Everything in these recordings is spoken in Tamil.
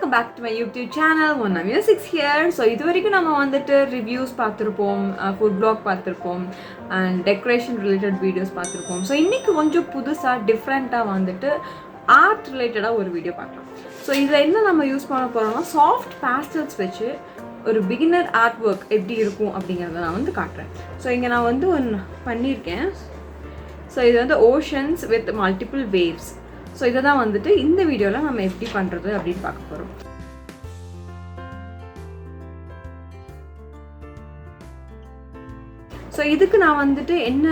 welcome back to my YouTube channel. Mona Musiqx here. So இதுவரைக்கும் நம்ம வந்துட்டு ரிவ்யூஸ் பார்த்துருப்போம், ஃபுட் vlog பார்த்துருப்போம் அண்ட் டெக்கரேஷன் ரிலேட்டட் வீடியோஸ் பார்த்துருப்போம். ஸோ இன்றைக்கி கொஞ்சம் புதுசாக டிஃப்ரெண்ட்டாக வந்துட்டு ஆர்ட் ரிலேட்டடாக ஒரு வீடியோ பார்க்கலாம். ஸோ இதில் என்ன நம்ம யூஸ் பண்ண போகிறோம்னா சாஃப்ட் பேஸ்டல்ஸ் வச்சு ஒரு பிகினர் ஆர்ட் ஒர்க் எப்படி இருக்கும் அப்படிங்கிறத நான் வந்து காட்டுறேன். ஸோ இங்கே நான் வந்து ஒன்று பண்ணியிருக்கேன். ஸோ இது வந்து oceans with multiple waves. So இதை தான் வந்துட்டு இந்த வீடியோவில் நம்ம எப்படி பண்ணுறது அப்படின்னு பார்க்க போகிறோம். ஸோ இதுக்கு நான் வந்துட்டு என்ன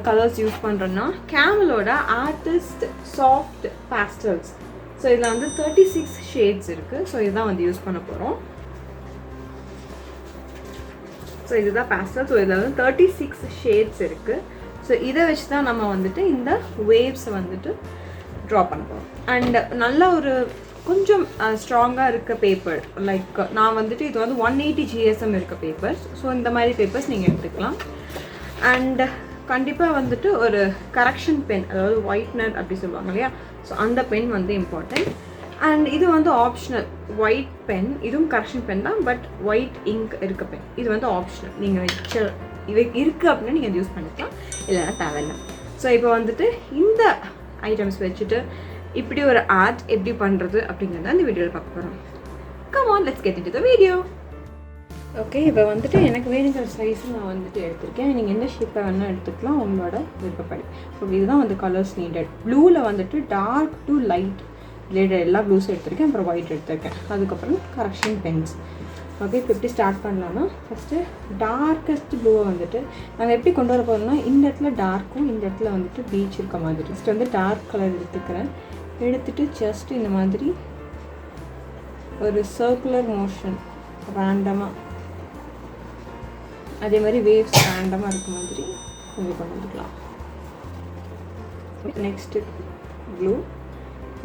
கலர்ஸ் யூஸ் பண்ணுறேன்னா கேமலோட ஆர்டிஸ்ட் சாஃப்ட் பேஸ்டல்ஸ். ஸோ இதில் வந்து 36 ஷேட்ஸ் இருக்குது. ஸோ இதுதான் வந்து யூஸ் பண்ண போகிறோம். ஸோ இதுதான் பேஸ்டல். ஸோ இதில் வந்து 36 ஷேட்ஸ் இருக்குது. ஸோ இதை வச்சு தான் நம்ம வந்துட்டு இந்த வேவ்ஸை வந்துட்டு ட்ரா பண்ண போகிறோம். அண்ட் நல்ல ஒரு கொஞ்சம் ஸ்ட்ராங்காக இருக்க பேப்பர், லைக் நான் வந்துட்டு இது வந்து 180 GSM இருக்க பேப்பர்ஸ். ஸோ இந்த மாதிரி பேப்பர்ஸ் நீங்கள் எடுத்துக்கலாம். அண்ட் கண்டிப்பாக வந்துட்டு ஒரு கரெக்ஷன் பென், அதாவது ஒயிட்னர் அப்படி சொல்லுவாங்க இல்லையா, ஸோ அந்த பென் வந்து இம்பார்ட்டன்ட். அண்ட் இது வந்து ஆப்ஷனல் ஒயிட் பென், இதுவும் கரெக்ஷன் பென் தான், பட் ஒயிட் இங்க் இருக்க பென் இது வந்து ஆப்ஷனல். நீங்கள் வச்ச இருக்குது அப்படின்னா நீங்கள் யூஸ் பண்ணிக்கலாம், இல்லைன்னா தேவையில்லை. ஸோ இப்போ வந்துட்டு இந்த ஐட்டம்ஸ் வச்சுட்டு இப்படி ஒரு ஆர்ட் எப்படி பண்ணுறது அப்படிங்கிறத இந்த வீடியோவில் பார்க்க போகிறோம். Come on, let's get into the video. Okay, இப்போ வந்துட்டு எனக்கு வேணுங்கிற சைஸ் நான் வந்துட்டு எடுத்திருக்கேன். நீங்கள் என்ன ஷேப்பை வேணால் எடுத்துக்கலாம் உங்களோட விருப்பப்படி. ஸோ இதுதான் வந்து கலர்ஸ் நீடட். ப்ளூவில் வந்துட்டு டார்க் டு லைட் ரிலேட்டட் எல்லா ப்ளூஸும் எடுத்திருக்கேன், அப்புறம் ஒயிட் எடுத்திருக்கேன். அதுக்கப்புறம் கரெக்ஷன் பென்ஸ். ஓகே, இப்போ எப்படி ஸ்டார்ட் பண்ணலான்னா ஃபஸ்ட்டு டார்க்கஸ்ட் ப்ளூவை வந்துட்டு நாங்கள் எப்படி கொண்டு வர போகிறோம்னா இந்த இடத்துல டார்க்கும் இந்த இடத்துல வந்துட்டு பீச் இருக்க மாதிரி. ஃபஸ்ட்டு வந்து டார்க் கலர் எடுத்துக்கிறேன். எடுத்துகிட்டு ஜஸ்ட் இந்த மாதிரி ஒரு சர்க்குலர் மோஷன் ரேண்டமாக, அதே மாதிரி வேவ்ஸ் ரேண்டமாக இருக்க மாதிரி கொஞ்சம் கொண்டு வந்துக்கலாம். நெக்ஸ்ட்டு ப்ளூ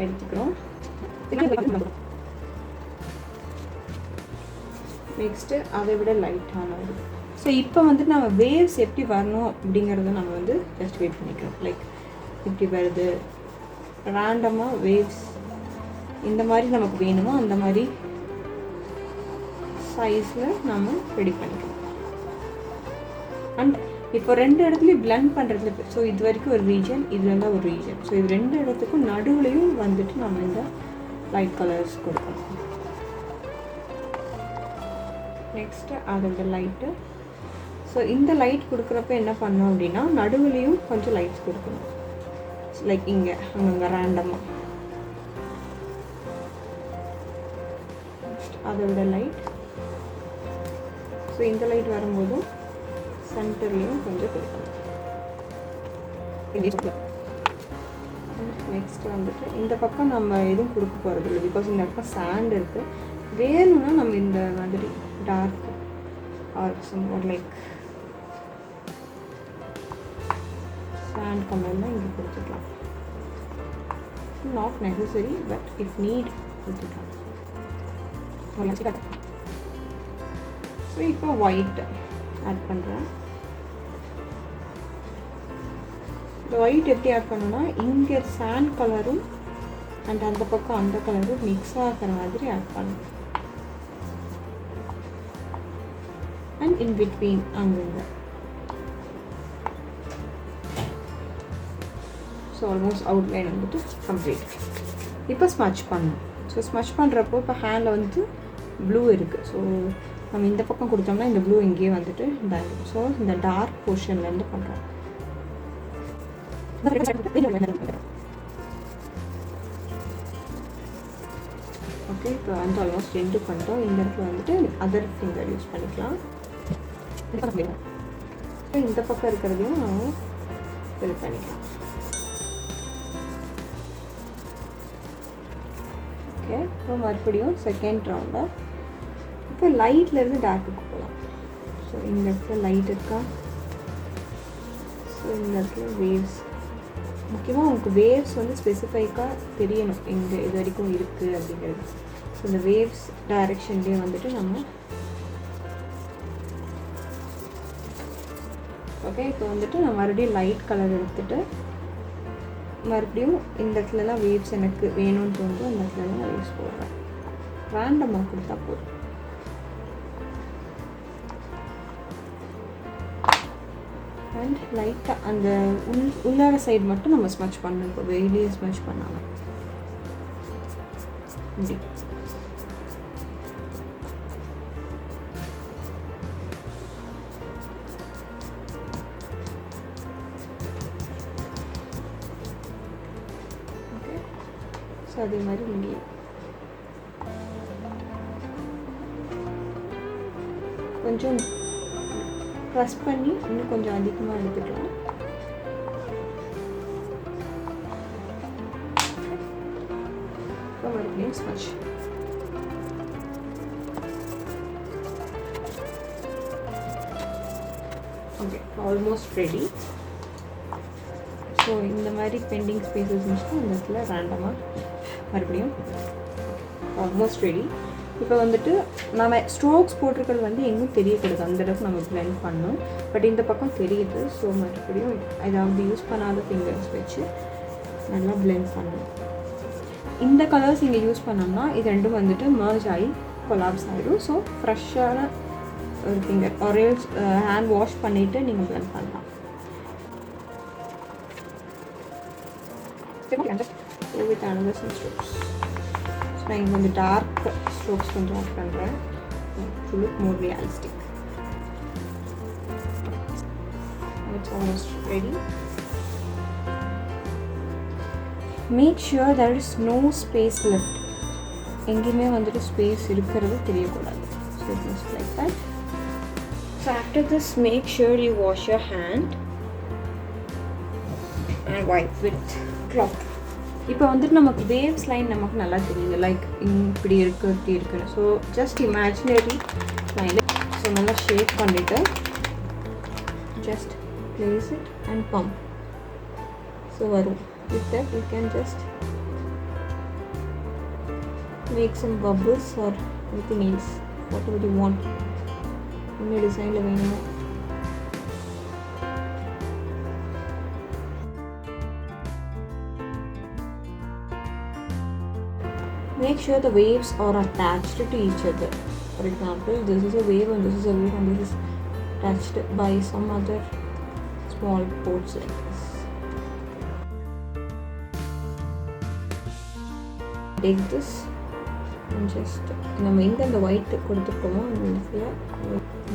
எடுத்துக்கிறோம். நெக்ஸ்ட்டு அதை விட லைட்டானது. ஸோ இப்போ வந்துட்டு நம்ம வேவ்ஸ் எப்படி வரணும் அப்படிங்கிறத நம்ம வந்து ஜஸ்ட் வெயிட் பண்ணிக்கிறோம். லைக் இப்படி வருது ரேண்டமாக வேவ்ஸ் இந்த மாதிரி நமக்கு வேணுமோ அந்த மாதிரி சைஸில் நம்ம ரெடி பண்ணிக்கலாம். அண்ட் இப்போ ரெண்டு இடத்துலையும் பிளெண்ட் பண்ணுறதுல, ஸோ இது வரைக்கும் ஒரு ரீஜன், இது இருந்தால் ஒரு ரீஜன். ஸோ இது ரெண்டு இடத்துக்கும் நடுவுலையும் வந்துட்டு நம்ம இந்த லைட் கலர்ஸ் கொடுக்கணும். நெக்ஸ்ட்டு அதோட லைட்டு. ஸோ இந்த லைட் கொடுக்குறப்ப என்ன பண்ணோம் அப்படின்னா நடுவுலையும் கொஞ்சம் லைட்ஸ் கொடுக்கணும். லைக் இங்கே அங்கங்கே ரேண்டமாக. அதோட லைட். ஸோ இந்த லைட் வரும்போதும் சென்டர்லேயும் கொஞ்சம் கொடுக்கணும். நெக்ஸ்ட் வந்துட்டு இந்த பக்கம் நம்ம எதுவும் கொடுக்க போகிறது இல்லை, பிகாஸ் இந்த பக்கம் சாண்ட் இருக்குது. வேணும்னா நம்ம இந்த மாதிரி dark or some like sand கலர்லாம் இங்கே கொடுத்துக்கலாம். Not necessary, but if need கொடுத்துக்கலாம். ஸோ இப்போ ஒயிட் ஆட் பண்ணுறேன். இந்த ஒயிட் எப்படி ஆட் பண்ணணும்னா இங்கே சாண்ட் கலரும் அண்ட் அந்த பக்கம் அந்த கலரும் மிக்ஸ் ஆகிற மாதிரி ஆட் பண்ணணும். அண்ட் இன் பிட்வீன் அங்கங்க. ஸோ ஆல்மோஸ்ட் அவுட்லைன் வந்துட்டு கம்ப்ளீட். இப்போ ஸ்மட்ச் பண்ணணும். ஸோ ஸ்மட்ச் பண்ணுறப்போ இப்போ ஹேண்டில் வந்து ப்ளூ இருக்குது. ஸோ நம்ம இந்த பக்கம் கொடுத்தோம்னா இந்த ப்ளூ இங்கேயே வந்துட்டு இதாகும். ஸோ இந்த டார்க் போர்ஷன்லேருந்து பண்ணுறோம். ஓகே, இப்போ வந்து ஆல்மோஸ்ட் ரெண்டு பண்ணிட்டோம். இந்த இடத்துல வந்துட்டு அதர் ஃபிங்கர் யூஸ் பண்ணிக்கலாம். இந்த பக்கம் இருக்கிறதையும் நம்ம ஃபில் பண்ணிக்கலாம். ஓகே, இப்போ மறுபடியும் செகண்ட் ரவுண்டாக இப்போ லைட்லேருந்து டார்க்குக்கு போகலாம். ஸோ இந்த இடத்துல லைட் இருக்கா, ஸோ இந்த இடத்துல வேவ்ஸ். முக்கியமாக உங்களுக்கு வேவ்ஸ் வந்து ஸ்பெசிஃபைக்காக தெரியணும் எங்கே இது வரைக்கும் இருக்குது அப்படிங்கிறது. ஸோ இந்த வேவ்ஸ் டைரெக்ஷன்லேயே வந்துட்டு நம்ம ஓகே. இப்போ வந்துட்டு நான் மறுபடியும் லைட் கலர் எடுத்துகிட்டு மறுபடியும் இந்த இடத்துலலாம் வேவ்ஸ் எனக்கு வேணும்னு தோணுது, அந்த இடத்துலலாம் வேவ்ஸ் போடுறேன். ரேண்டமாக கொடுத்தா போதும். அண்ட் லைட்டாக அந்த உள்ளார சைடு மட்டும் நம்ம ஸ்மட்ச் பண்ணணும். இப்போ வெளியே ஸ்மட்ச் பண்ணாமல் இப்படி ஓகே. ஸோ அதே மாதிரி இங்கே கொஞ்சம் ப்ரெஸ் பண்ணி இன்னும் கொஞ்சம் அதிகமாக எடுத்துக்கலாம். மறுபடியும் smudge. Okay, almost ready. So இந்த மாதிரி பெண்டிங் ஸ்பேசஸ் இருந்துச்சுன்னா இந்த இடத்துல ரேண்டமாக மறுபடியும் ஆல்மோஸ்ட் ரெடி. இப்போ வந்துட்டு நம்ம ஸ்ட்ரோக்ஸ் போட்டிருக்கிறது வந்து எங்கும் தெரியக்கூடாது, அந்தளவுக்கு நம்ம பிளெண்ட் பண்ணணும். பட் இந்த பக்கம் தெரியுது. ஸோ மறுபடியும் ஏதாவது யூஸ் பண்ணாத ஃபிங்கர்ஸ் வச்சு நல்லா பிளெண்ட் பண்ணணும். இந்த கலர்ஸ் இங்கே யூஸ் பண்ணோம்னா இது ரெண்டும் வந்துட்டு மர்ஜ் ஆகி கொலாப்ஸ் ஆகிடும். ஸோ ஃப்ரெஷ்ஷான ஒரு ஃபிங்கர் ஆரேல்ஸ் ஹேண்ட் வாஷ் பண்ணிவிட்டு நீங்கள் பிளெண்ட் பண்ணலாம். With another some strokes. நான் இங்கே கொஞ்சம் டார்க் ஸ்ட்ரோக்ஸ் கொஞ்சம் ஆட் பண்ணுறேன் to look more realistic. It's almost ready. Make sure there is no space left. எங்கேயுமே வந்துட்டு ஸ்பேஸ் இருக்கிறது தெரியக்கூடாது. So just like that. So after this, make sure you wash your hand and wipe with cloth. இப்போ வந்துட்டு நமக்கு வேவ்ஸ் லைன் நமக்கு நல்லா தெரியுது, லைக் இப்படி இருக்குது இப்படி இருக்குது. So just imaginary line. So நல்லா ஷேக் பண்ணிவிட்டு just place it and pump. So வரும். With that you can just make some bubbles or anything else, whatever you want. என்ன டிசைனில் வேணுமோ. Make sure the waves are attached to each other. For example, this is a wave and this is a wave and this is attached by some other small ports like this. Take this and just in the white கொடுத்துக்கோமா and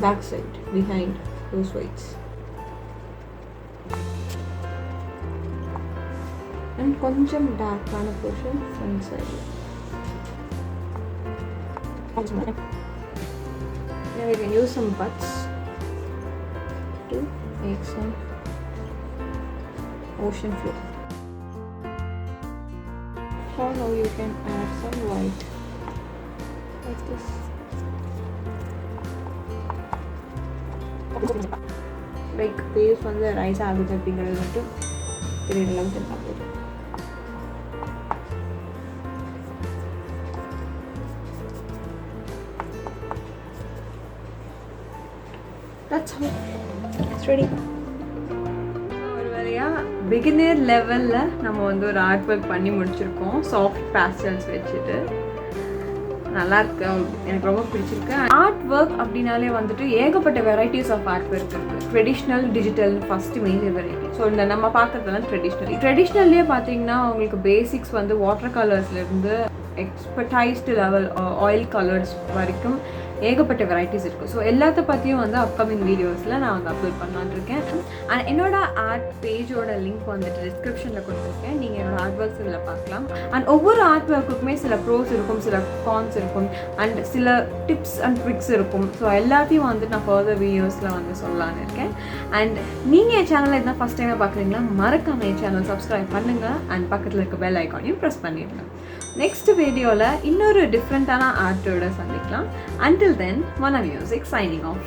back side behind those whites. And கொஞ்சம் dark portion front side. Now we can use some butts to make some ocean flow. Or now you can add some white like this. Like waves வந்து ரைஸ் ஆகுது அப்படிங்கிறது மட்டும் தெரியலாம் தெரியாது. That's all. It's ready. ஒரு வழியாக பிகினர் லெவலில் நம்ம வந்து ஒரு ஆர்ட் ஒர்க் பண்ணி முடிச்சிருக்கோம். சாஃப்ட் பேஸ்டல்ஸ் வச்சுட்டு நல்லா இருக்கு, எனக்கு ரொம்ப பிடிச்சிருக்கு. ஆர்ட் ஒர்க் அப்படின்னாலே வந்துட்டு ஏகப்பட்ட வெரைட்டிஸ் ஆஃப் ஆர்ட் ஒர்க் இருக்குது. Traditional, digital, first major variety. So இந்த நம்ம பார்க்குறதுலாம் ட்ரெடிஷ்னல்லேயே பார்த்தீங்கன்னா உங்களுக்கு பேசிக்ஸ் வந்து வாட்டர் கலர்ஸ்லேருந்து எக்ஸ்பர்டைஸ்டு லெவல் ஆயில் கலர்ஸ் வரைக்கும் ஏகப்பட்ட வெரைட்டிஸ் இருக்குது. ஸோ எல்லாத்த பற்றியும் வந்து அப்கமிங் வீடியோஸில் நான் வந்து அப்லோட் பண்ணலான்னு இருக்கேன். அண்ட் என்னோடய ஆர்ட் பேஜோட லிங்க் வந்துட்டு டிஸ்கிரிப்ஷனில் கொடுத்துருக்கேன். நீங்கள் என்னோடய ஆர்ட் ஒர்க்ஸ் இதில் பார்க்கலாம். அண்ட் ஒவ்வொரு ஆர்ட் ஒர்க்குமே சில ப்ரோஸ் இருக்கும், சில கான்ஸ் இருக்கும், அண்ட் சில டிப்ஸ் அண்ட் ட்ரிக்ஸ் இருக்கும். ஸோ எல்லாத்தையும் வந்து நான் ஃபர்தர் வீடியோஸில் வந்து சொல்லலான்னு இருக்கேன். அண்ட் நீங்கள் என் சேனலில் இருந்தால் ஃபஸ்ட் டைமாக பார்க்குறீங்களா, மறக்காம என் சேனல் சப்ஸ்கிரைப் பண்ணுங்கள். அண்ட் பக்கத்தில் இருக்க பெல் ஐக்கானையும் ப்ரெஸ் பண்ணிடுங்க. நெக்ஸ்ட் வீடியோவில் இன்னொரு டிஃப்ரெண்ட்டான ஆர்ட்டோட சந்திக்கலாம். Until then, Mona Musiqx signing off.